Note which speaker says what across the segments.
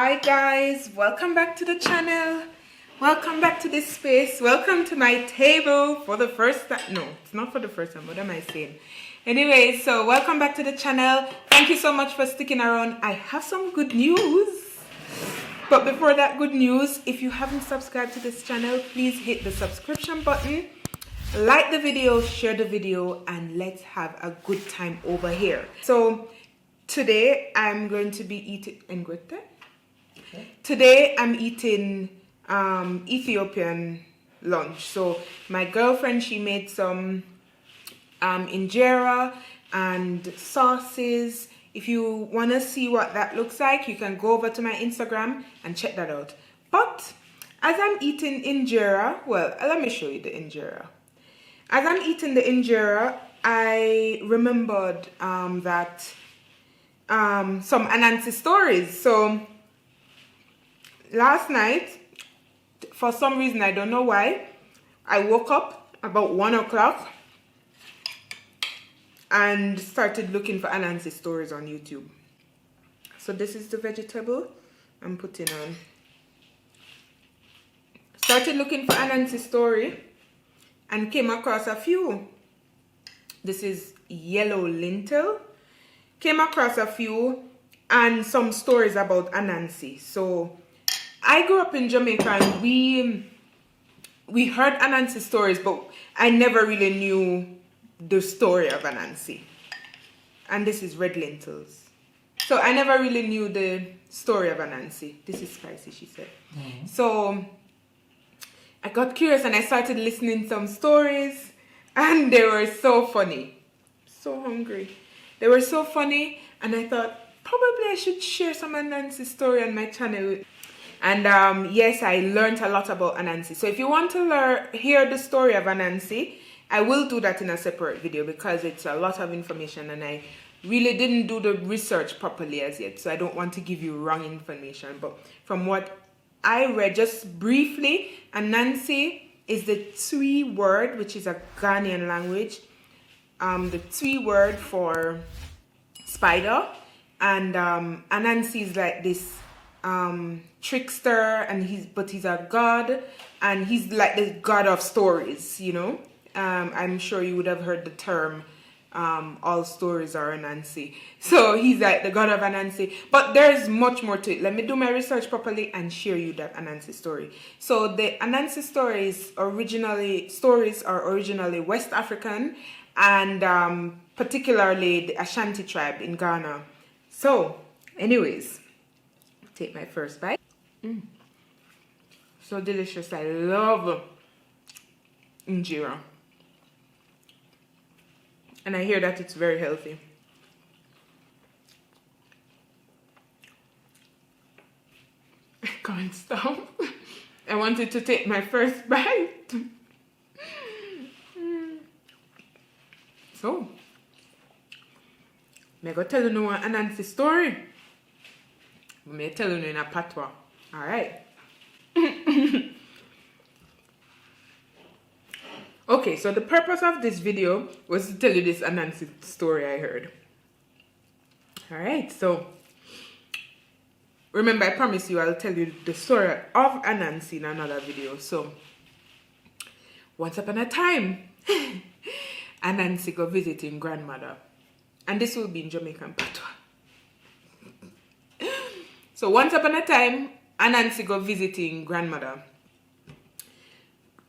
Speaker 1: Hi guys, welcome back to the channel. Welcome back to this space. Welcome to my table for the first time. No, it's not for the first time. What am I saying? Anyway, so welcome back to the channel. Thank you so much for sticking around. I have some good news. But before that good news, if you haven't subscribed to this channel, please hit the subscription button, like the video, share the video, and let's have a good time over here. So today I'm going to be eating Ngwete. Today I'm eating Ethiopian lunch. So my girlfriend, she made some Injera and sauces. If you want to see what that looks like, you can go over to my Instagram and check that out. But as I'm eating Injera, well, let me show you the Injera. As I'm eating the Injera, I remembered that some Anancy stories. So last night, for some reason, I don't know why, I woke up about 1 o'clock and started looking for Anancy stories on YouTube. So this is the vegetable I'm putting on. Started looking for Anancy story and came across a few. This is yellow lentil. Came across a few and some stories about Anancy. So I grew up in Jamaica and we heard Anancy stories, but I never really knew the story of Anancy. And this is red lentils. So I never really knew the story of Anancy. This is spicy, she said. So I got curious and I started listening to some stories and they were so funny. So hungry. They were so funny and I thought probably I should share some Anancy story on my channel. And yes, I learned a lot about Anancy. So if you want to hear the story of Anancy, I will do that in a separate video because it's a lot of information and I really didn't do the research properly as yet. So I don't want to give you wrong information. But from what I read, just briefly, Anancy is the Twi word, which is a Ghanaian language. The Twi word for spider. And Anancy is like this trickster, and he's a god, and he's like the god of stories, you know. I'm sure you would have heard the term all stories are Anancy. So he's like the god of Anancy, but there's much more to it. Let me do my research properly and share you that Anancy story. So the Anancy stories are originally West African, and particularly the Ashanti Tribe in Ghana. So anyways, take my first bite. So delicious. I love Injera. And I hear that it's very healthy. I can't stop. I wanted to take my first bite. So, I'm going to tell you an Anancy story. I'm going to tell you in a patois. Alright. Okay, so the purpose of this video was to tell you this Anancy story I heard. Alright, so remember I promised you I'll tell you the story of Anancy in another video. So once upon a time, Anancy go visiting grandmother. And this will be in Jamaican Patois. So once upon a time, Anancy go visiting grandmother.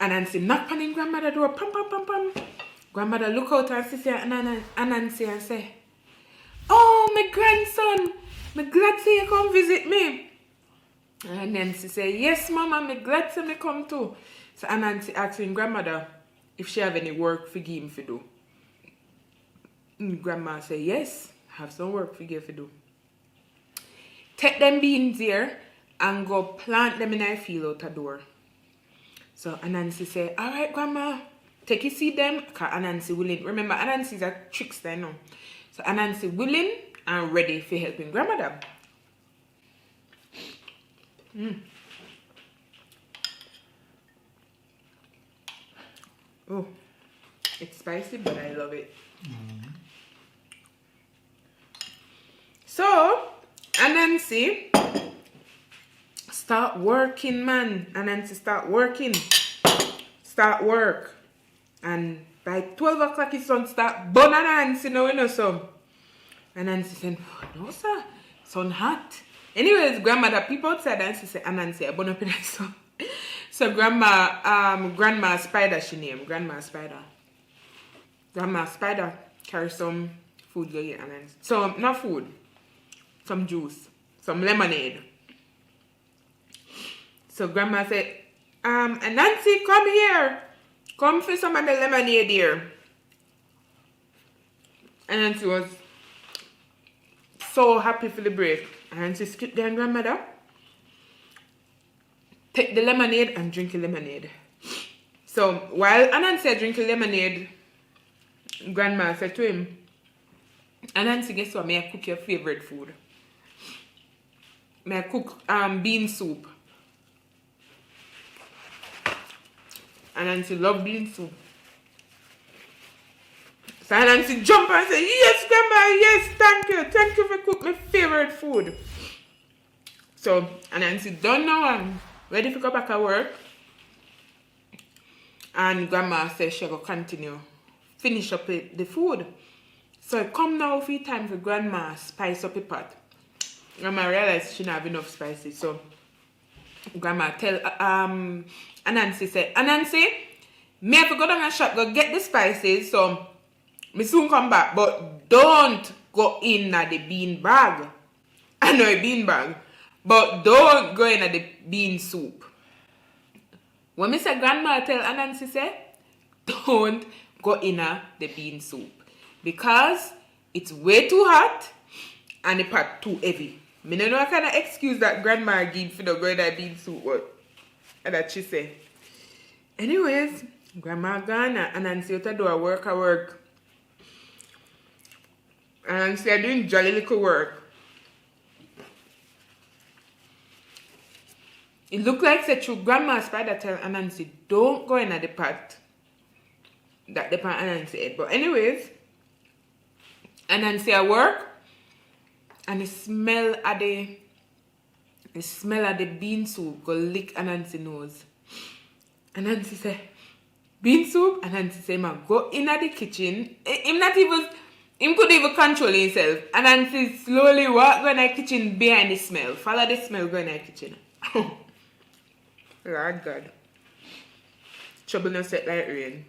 Speaker 1: Anancy knock on in grandmother door, pam pam pam pam. Grandmother look out and see Anancy and say, "Oh, my grandson, me glad to you come visit me." And Anancy say, "Yes, mama, me glad to me come too." So Anancy asking grandmother if she have any work for him to do. And grandma say, "Yes, I have some work for you to do. Take them beans here and go plant them in a field out the door." So Anancy say, "Alright, grandma, take you see them." Because Anancy willing. Remember, Anancy is a trickster, you know. So Anancy willing and ready for helping grandmother. Oh, it's spicy, but I love it. So Anancy start working, man. Anansi start working. Start work. And by 12 o'clock, his son start burn Anansi now, you know, so. Anansi said, no, sir. Sun hot. Anyways, grandmother, people outside Anansi say, Anansi, I burn up in that sun. So Grandma Spider, she named. Grandma Spider. Grandma Spider carry some food go get Anansi. So, not food. Some juice. Some lemonade. So Grandma said, Anansi, come here. Come for some of the lemonade here. Anansi was so happy for the break. Anansi skipped down grandmother. Take the lemonade and drink the lemonade. So while Anansi drinking lemonade, Grandma said to him, Anansi, guess what? May I cook your favorite food? May I cook bean soup? Anansi love bean soup. So Anansi jump and say, yes, Grandma, yes, thank you. Thank you for cooking my favorite food. So Anansi done now and ready to go back to work. And Grandma says she will continue. Finish up the food. So it come now for time for Grandma spice up the pot. Grandma realized she don't have enough spices. So Grandma tell Anansi say, Anansi, me have to go down and shop, go get the spices. So me soon come back. But don't go in at the bean bag. I know a bean bag. But don't go in at the bean soup. When me say Grandma tell Anansi say, don't go in at the bean soup. Because it's way too hot and the pot too heavy. Me don't know what kind of excuse that Grandma give for the go in that bean soup. And that she say. Anyways, Grandma gone and Anansi out the door work. And Anansi are doing jolly little work. It looked like said through Grandma Spider tell Anansi, don't go in at the pot that the pan Anansi ate. But anyways, Anansi at work and the smell of the bean soup go lick Anansi nose. Anansi say, bean soup? Anansi say, man, go in at the kitchen. Him couldn't even control himself. Anansi slowly walk go in the kitchen behind the smell. Follow the smell, go in the kitchen. Lord God. Trouble no set like rain.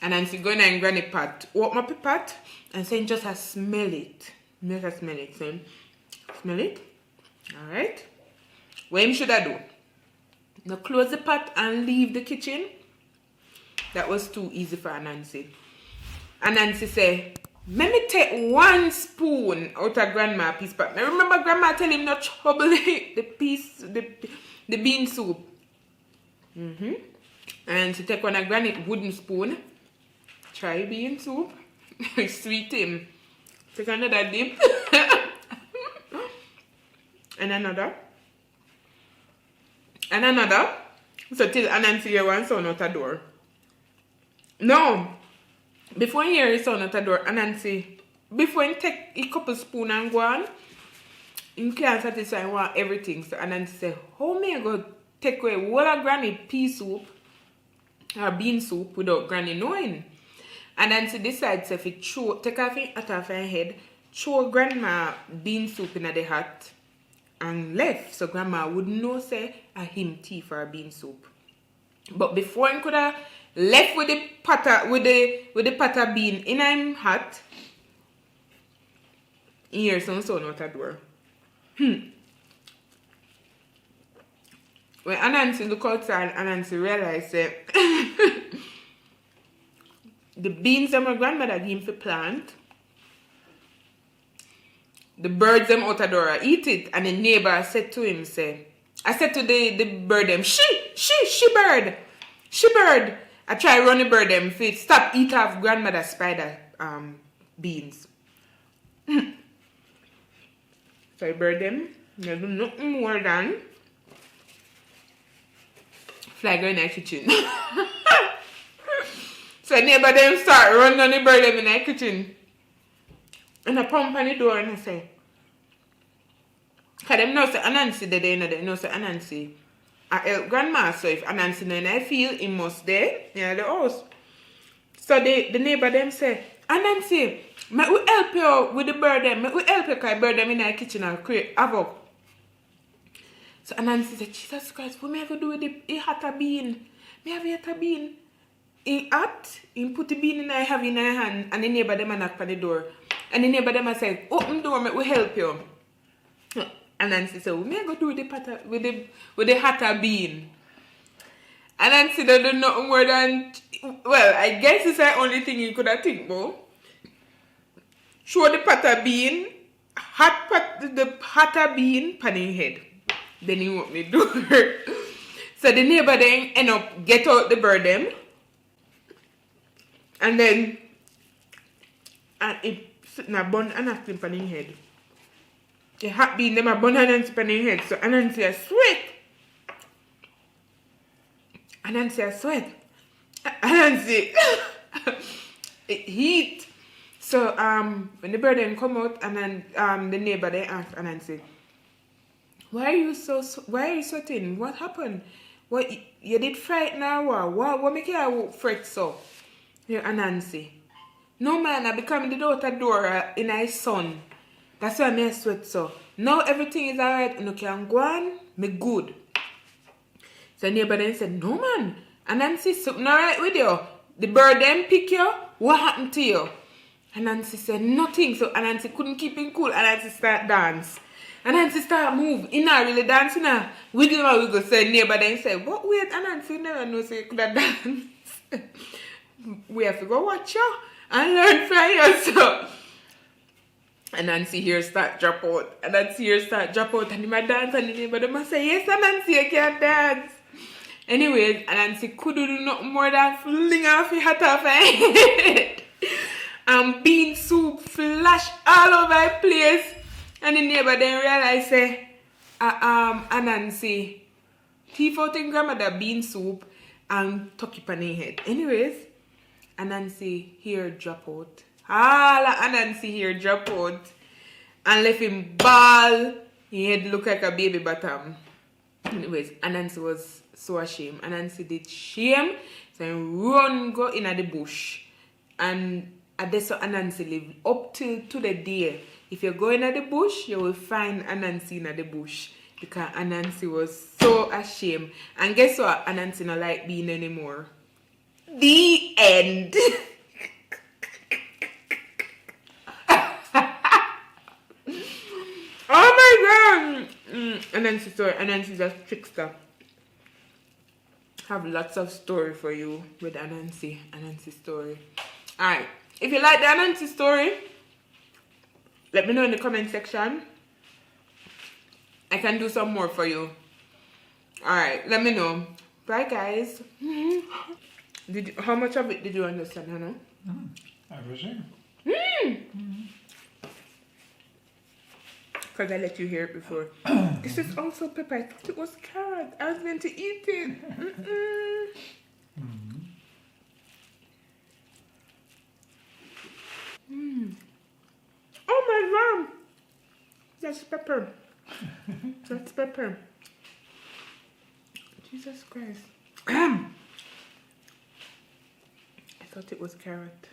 Speaker 1: Anansi go in and granny pot. Open up the pot and say just a smell it. Just a smell it. So, smell it. Alright. What him should I do? Now close the pot and leave the kitchen. That was too easy for Anansi. Anansi say, let me take 1 spoon out of Grandma piece pot. Now remember Grandma tell him not trouble the bean soup. And to take one of Granny wooden spoon. Try bean soup. Sweet him. Take another dip. And another. And another. So till Anansi hear one sound out the door. No. Before he hear his sound out the door, Anansi, before he take a couple spoon and go on, he can't satisfy want everything. So Anansi say, how may I go take away all of Granny pea soup or bean soup without Granny knowing? Anansi decides if he take off her head, throw Grandma bean soup in the hot and left. So Grandma would know say a him tea for a bean soup. But before he could have left with the pata bean in him hot, he hears some sound out the door. When Anansi look outside, Anansi realize that the beans that my grandmother gave him for plant, the birds them out the door eat it, and the neighbor said to him, I said to the bird them, she bird. I try run the bird them if stop eat off grandmother spider beans. So I bird them, they do nothing more than fly go in the kitchen. So neighbor them start running on the bird them in the kitchen. And I pump on the door and I say, them know say Anansi they know say Anansi I help grandma, so if Anansi no in I feel he must there in the house. So the neighbor them say, Anansi, may we help you with the bird them, may we help you because bird them in the kitchen and create havoc. So Anansi said, Jesus Christ, what may I go do with the hot bean? Me have a hot bean. In hot, in put the bean in I have in her hand, and the neighbor them a knock on the door. And the neighbor them a say, open door, may we help you. And Nancy said, we may go do with the hotter bean. And Nancy don't do nothing more than, well, I guess it's the only thing you could have think about. Show the hotter bean, the hotter bean pan in head. Then he want me do her. So the neighbor then end up get out the bird them. And then, and it sit in a bun and a flip pan in head. The hot bean, them a bun Anansi pan in head. So Anansi a sweat. Anansi a sweat. Anansi it heat. So when the bird then come out and then the neighbor they ask Anansi, why are you sweating? What happened? What you did fright now? What make you fret so? Here Anansi. No man, I become the daughter door in his son. That's why I sweat so. Now everything is alright. You can go on. Me good. So neighbor then said, no man. Anansi, something alright with you. The bird then pick you. What happened to you? Anansi said, nothing. So Anansi couldn't keep him cool. Anansi start dance. Anansi start move. He not really dancing now. Wiggle. So neighbor then said, what wait, Anansi never know so you could have danced. We have to go watch you and learn from you. So Anansi here start drop out. And he might dance and the neighbor them say, yes, Anansi, you can't dance. Anyways, Anansi couldn't do nothing more than fling off his hat off her head. And bean soup flash all over the place. And the neighbor then realize say, Anansi, thief out in grandmother bean soup and tuck it on her head. Anyways, Anansi here drop out. Anansi here drop out and left him ball. He head look like a baby bottom. Anyways, Anansi was so ashamed. Anansi did shame. So he run go in the bush. And that's how Anansi live up till to the day. If you go in the bush, you will find Anansi in the bush. Because Anansi was so ashamed. And guess what? Anansi not like being anymore. The end. Oh my god! Anansi story. Anansi's a trickster. Have lots of story for you with Anansi story. Alright. If you like the Anansi story, let me know in the comment section. I can do some more for you. Alright, let me know. Bye guys. How much of it did you understand, Hannah?
Speaker 2: Everything.
Speaker 1: Because I let you hear it before. This is also pepper. I thought it was carrot. I was going to eat it. Oh my god. That's pepper. That's pepper. Jesus Christ. I thought it was carrot.